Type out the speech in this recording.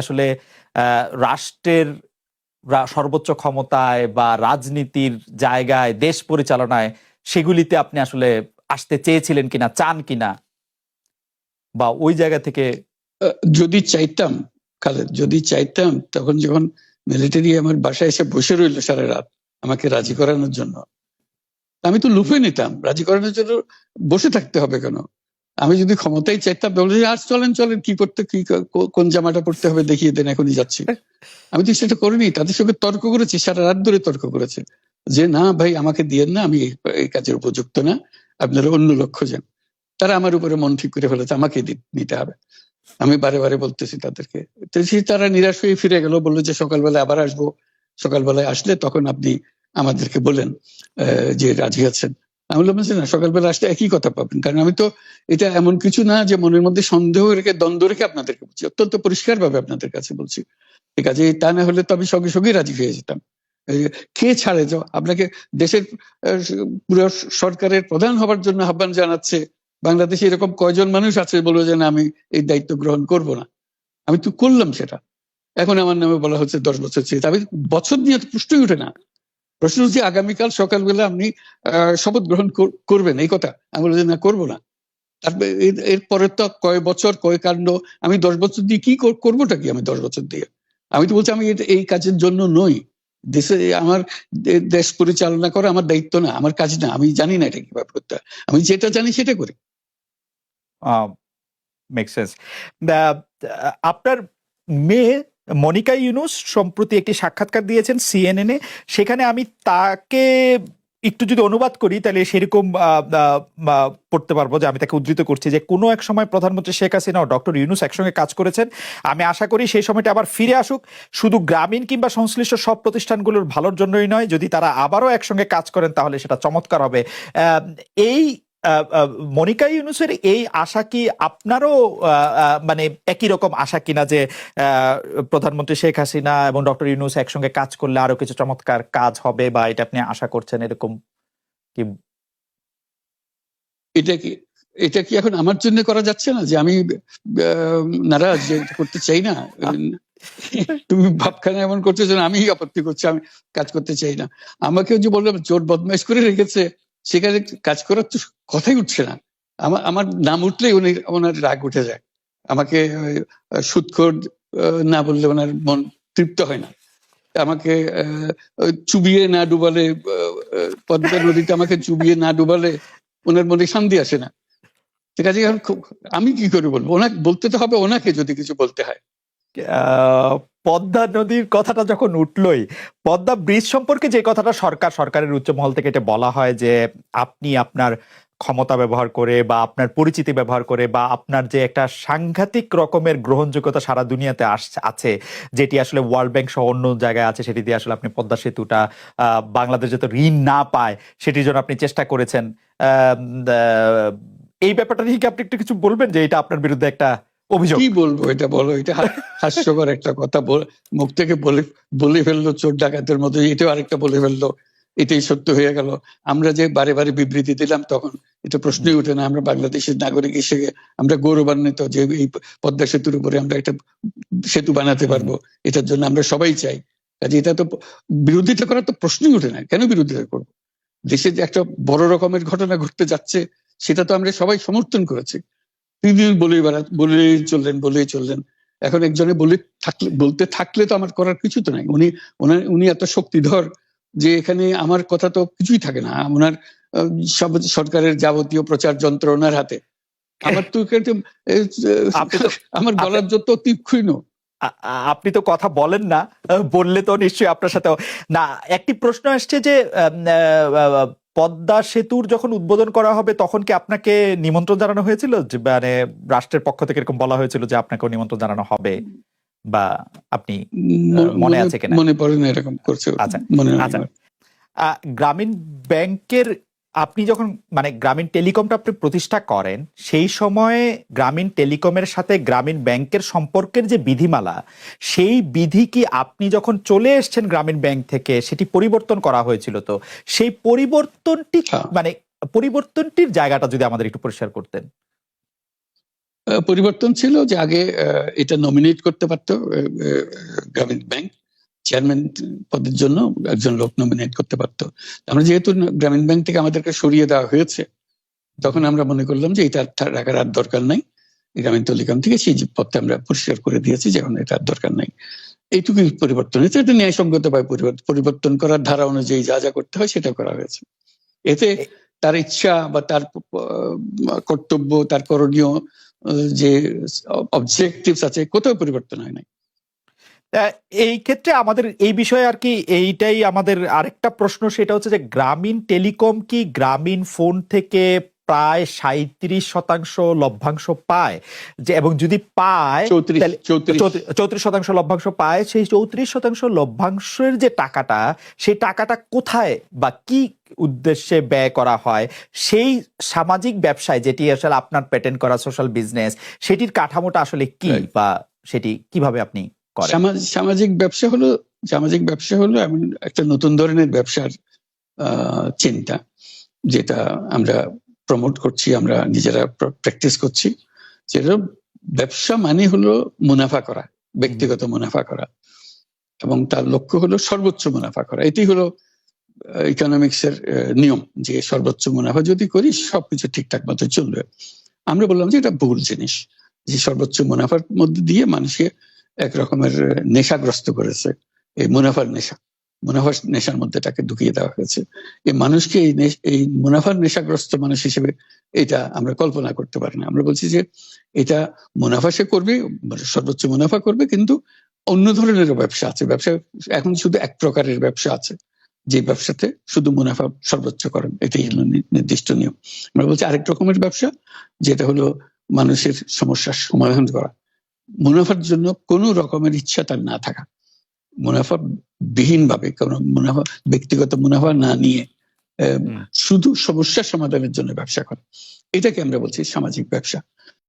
আসলে রাষ্ট্রের সর্বোচ্চ ক্ষমতায় বা রাজনীতির জায়গায়, দেশ পরিচালনায়, সেগুলিতে আপনি আসলে আসতে চেয়েছিলেন কিনা, চান কিনা, বা ওই জায়গা থেকে? যদি চাইতাম খালেদ, যদি চাইতাম, তখন যখন মিলিটারি আমার বাসায় এসে বসে রইল সারা রাত আমাকে রাজি করানোর জন্য, আমি তো লুফে নিতাম। রাজি করানোর জন্য বসে থাকতে হবে কেন? আমি যদি ক্ষমতাই চাইতাম, বলে আর চলেন চলেন, কি করতে, কি কোন জামাটা পড়তে হবে দেখিয়ে দেন, এখনই যাচ্ছি। আমি তো সেটা করিনি, তাদের সঙ্গে তর্ক করেছি, সারা রাত ধরে তর্ক করেছে যে না ভাই, আমাকে দিয়েন না, আমি এই কাজের উপযুক্ত না, আপনারা অন্য লক্ষ্য যান। তারা আমার উপরে মন ঠিক করে ফেলেছে আমাকে নিতে হবে। আমি বারে বারে বলতেছি তাদেরকে, তারা নিরাশ হয়ে ফিরে গেল, বললো যে সকালবেলায় আবার আসবো, সকালবেলায় আসলে তখন আপনি আমাদেরকে বলেন যে রাজি আছেন। আমি বললাম না, সকালবেলা আসলে একই কথা পাবেন, কারণ আমি তো এটা এমন কিছু না যে মনের মধ্যে সন্দেহ রেখে, দ্বন্দ্ব রেখে আপনাদেরকে বলছি, অত্যন্ত পরিষ্কার ভাবে আপনাদের কাছে বলছি। ঠিক আছে, তা না হলে তো আমি সঙ্গে সঙ্গে রাজি হয়ে যেতাম। কে ছাড়ে যে আপনাকে দেশের পুরো সরকারের প্রধান হবার জন্য আহ্বান জানাচ্ছে, বাংলাদেশে এরকম কয়জন মানুষ আছে বলবো যে না, আমি এই দায়িত্ব গ্রহণ করব না। আমি তো করলাম সেটা, এখন আমার নামে বলা হচ্ছে 10 বছর চেয়ে। আমি বছর নিয়ে তো প্রশ্নই উঠে না। প্রশ্ন হচ্ছে আগামীকাল সকালবেলা আপনি শপথ গ্রহণ করবেন, এই কথা। আমি বলছি না, করবো না। তারপরে এরপরে তো কয় বছর, কয় কাণ্ড। আমি 10 বছর দিয়ে কি করবোটা কি? আমি 10 বছর দিয়ে, আমি তো বলছি আমি এই কাজের জন্য নই। দেশে আমার দেশ পরিচালনা করা আমার দায়িত্ব না, আমার কাজ না। আমি জানি না এটা কিভাবে করতে হয়, আমি যেটা জানি সেটা করি। Make sense. আপনার মেয়ে মনিকা ইউনুস সম্প্রতি একটি সাক্ষাৎকার দিয়েছেন সিএনএন-এ। সেখানে আমি তাকে একটু যদি অনুবাদ করি তাহলে সেরকম পড়তে পারবো, যে আমি তাকে উদ্ধৃত করছি যে কোনো এক সময় প্রধানমন্ত্রী শেখ হাসিনা ও ডক্টর ইউনুস একসঙ্গে কাজ করেছেন। আমি আশা করি সেই সময়টা আবার ফিরে আসুক, শুধু গ্রামীণ কিংবা সংশ্লিষ্ট সব প্রতিষ্ঠানগুলোর ভালোর জন্যই নয়। যদি তারা আবারও একসঙ্গে কাজ করেন তাহলে সেটা চমৎকার হবে। এই মনিকা ইউনুসের এই আশা কি আপনারও মানে একই রকম আশা কিনা, যে প্রধানমন্ত্রী শেখ হাসিনা এবং ডক্টর ইউনুস একসঙ্গে কাজ করলে আরো কিছু চমৎকার কাজ হবে, বা এটা আপনি আশা করছেন এরকম কি? এটা কি এখন আমার জন্য করা যাচ্ছে না যে আমি নারাজ, যে করতে চাই না? তুমি ভাবখানা এমন করছো যেন আমি আপত্তি করছি, আমি কাজ করতে চাই না। আমাকেও যে বললাম চোর বদমাইশ করে রেখেছে, সেখানে কাজ করার তো কথাই উঠছে না। আমার নাম উঠলেই ওনার রাগ উঠে যায়। আমাকে সুদখোর না বললে ওনার মন তৃপ্ত হয় না। আমাকে চুবিয়ে না ডুবালে, পদ্মা নদীতে আমাকে চুবিয়ে না ডুবালে ওনার মনে শান্তি আসে না। ঠিক আছে, আমি কি করে বলবো? ওনাকে বলতে তো হবে, ওনাকে যদি কিছু বলতে হয়। পদ্মা নদীর কথাটা যখন উঠলই, পদ্মা ব্রিজ সম্পর্কে যে কথাটা সরকারের উচ্চ মহল থেকে এটা বলা হয় যে আপনি আপনার ক্ষমতা ব্যবহার করে বা আপনার পরিচিতি ব্যবহার করে বা আপনার যে একটা সাংঘাতিক রকমের গ্রহণযোগ্যতা সারা দুনিয়াতে আছে, যেটি আসলে ওয়ার্ল্ড ব্যাংক সহ অন্য জায়গায় আছে, সেটি দিয়ে আসলে আপনি পদ্মা সেতুটা বাংলাদেশ যাতে ঋণ না পায় সেটির জন্য আপনি চেষ্টা করেছেন। এই ব্যাপারটা নিয়ে কি আপনি একটু কিছু বলবেন, যে এটা আপনার বিরুদ্ধে একটা অভিযোগ? কি বলবো, এটা বলো, এটা হাস্যকর একটা কথা মুখ থেকে বলে ফেললো চোর ডাকাতের মতো, এটাও আরেকটা বলে ফেললো, এটাই সত্য হয়ে গেল। আমরা যে বারে বারে বিবৃতি দিলাম তখন এটা প্রশ্নই উঠে না। আমরা বাংলাদেশের নাগরিক হিসেবে আমরা গৌরবান্বিত যে এই পদ্মা সেতুর উপরে আমরা একটা সেতু বানাতে পারবো, এটার জন্য আমরা সবাই চাই। কাজে এটা তো বিরোধিতা করার তো প্রশ্নই উঠে না। কেন বিরোধিতা করবো? দেশে যে একটা বড় রকমের ঘটনা ঘটতে যাচ্ছে, সেটা তো আমরা সবাই সমর্থন করেছি। তিনি বলেই চললেন। এখন একজনে বলতে থাকলে তো আমার করার কিছু তো নাই। উনি এত শক্তিধর যে এখানে আমার কথা তো কিছুই থাকে না। ওনার সব সরকারের যাবতীয় প্রচার যন্ত্র ওনার হাতে। আমার তো আমার গলার যত তীক্ষ্ণ। আপনি তো কথা বলেন না, বললে তো নিশ্চয়ই আপনার সাথে না। একটি প্রশ্ন আসছে যে পদ্মা সেতুর যখন উদ্বোধন করা হবে তখন কি আপনাকে নিমন্ত্রণ জানানো হয়েছিল, যে মানে রাষ্ট্রের পক্ষ থেকে এরকম বলা হয়েছিল যে আপনাকেও নিমন্ত্রণ জানানো হবে, বা আপনি মনে আছে কিনা? মনে পড়ে না, এরকম করছে। আচ্ছা মনে আচ্ছা। গ্রামীণ ব্যাংকের আপনি যখন মানে গ্রামীণ টেলিকমটা আপনি প্রতিষ্ঠা করেন, সেই সময়ে গ্রামীণ টেলিকমের সাথে গ্রামীণ ব্যাংকের সম্পর্কের যে বিধিমালা, সেই বিধি কি আপনি যখন চলে এসেছেন গ্রামীণ ব্যাংক থেকে সেটি পরিবর্তন করা হয়েছিল? তো সেই পরিবর্তনটি মানে পরিবর্তনটির জায়গাটা যদি আমাদের একটু পরিষ্কার করতেন। পরিবর্তন ছিল যে আগে এটা নমিনেট করতে পারতো গ্রামীণ ব্যাংক, চেয়ারম্যান পদের জন্য একজন লোক নমিনেট করতে পারতো। আমরা যেহেতু গ্রামীণ ব্যাংক থেকে আমাদেরকে সরিয়ে দেওয়া হয়েছে, তখন আমরা মনে করলাম যে এটা রাখার আর দরকার নাই, গ্রামীণ টেলিকম থেকে সেই পদটা আমরা পরিষ্কার করে দিয়েছি, যখন এটা আর দরকার নাই। এইটুকুই পরিবর্তন হয়েছে, এটা ন্যায়সঙ্গতভাবে পরিবর্তন করার ধারা অনুযায়ী যা যা করতে হয় সেটা করা হয়েছে। এতে তার ইচ্ছা বা তার কর্তব্য, তার করণীয় যে অবজেক্টিভস আছে, কোথাও পরিবর্তন হয় নাই। এই ক্ষেত্রে আমাদের এই বিষয়ে আর কি এইটাই আমাদের আরেকটা প্রশ্ন, সেটা হচ্ছে যে গ্রামীণ টেলিকম কি গ্রামীণ ফোন থেকে প্রায় 37% লভ্যাংশ পায়, যে এবং যদি পায় 34% লভ্যাংশ পায়, সেই 34% লভ্যাংশের যে টাকাটা, সেই টাকাটা কোথায় বা কি উদ্দেশ্যে ব্যয় করা হয়? সেই সামাজিক ব্যবসায়, যেটি আসলে আপনার প্যাটেন্ট করা সোশ্যাল বিজনেস, সেটির কাঠামোটা আসলে কি, বা সেটি কিভাবে আপনি করেন? সামাজিক ব্যবসা হলো এমন একটা নতুন ধরনের ব্যবসার চিন্তা, যেটা আমরা প্রমোট করছি, আমরা নিজেরা প্র্যাকটিস করছি। যেটা ব্যবসা মানে হলো মুনাফা করা, ব্যক্তিগত মুনাফা করা, এবং তার লক্ষ্য হলো সর্বোচ্চ মুনাফা করা। এটি হলো ইকোনমিক্স এর নিয়ম, যে সর্বোচ্চ মুনাফা যদি করি সবকিছু ঠিকঠাক মতো চলবে। আমরা বললাম যে এটা ভুল জিনিস, যে সর্বোচ্চ মুনাফার মধ্যে দিয়ে মানুষকে এক রকমের নেশাগ্রস্ত করেছে, এই মুনাফার নেশার মধ্যে তাকে ঢুকিয়ে দেওয়া হয়েছে। এই মানুষকে এই মুনাফার নেশাগ্রস্ত মানুষ হিসেবে এটা আমরা কল্পনা করতে পারি না। আমরা বলছি যে এটা মুনাফা সে করবে, সর্বোচ্চ মুনাফা করবে, কিন্তু অন্য ধরনের ব্যবসা আছে। ব্যবসা এখন শুধু এক প্রকারের ব্যবসা আছে, যে ব্যবসাতে শুধু মুনাফা সর্বোচ্চকরণ, এটাই হলো নির্দিষ্ট নিয়ম। আমরা বলছি আরেক রকমের ব্যবসা, যেটা হলো মানুষের সমস্যার সমাধান করা, মুনাফার জন্য কোনো রকমের ইচ্ছা তার না থাকা, মুনাফা বিহীন ভাবে, কোনো মুনাফা, ব্যক্তিগত মুনাফা না নিয়ে শুধু সমস্যার সমাধানের জন্য ব্যবসা করা, এটাকে আমরা বলছি সামাজিক ব্যবসা।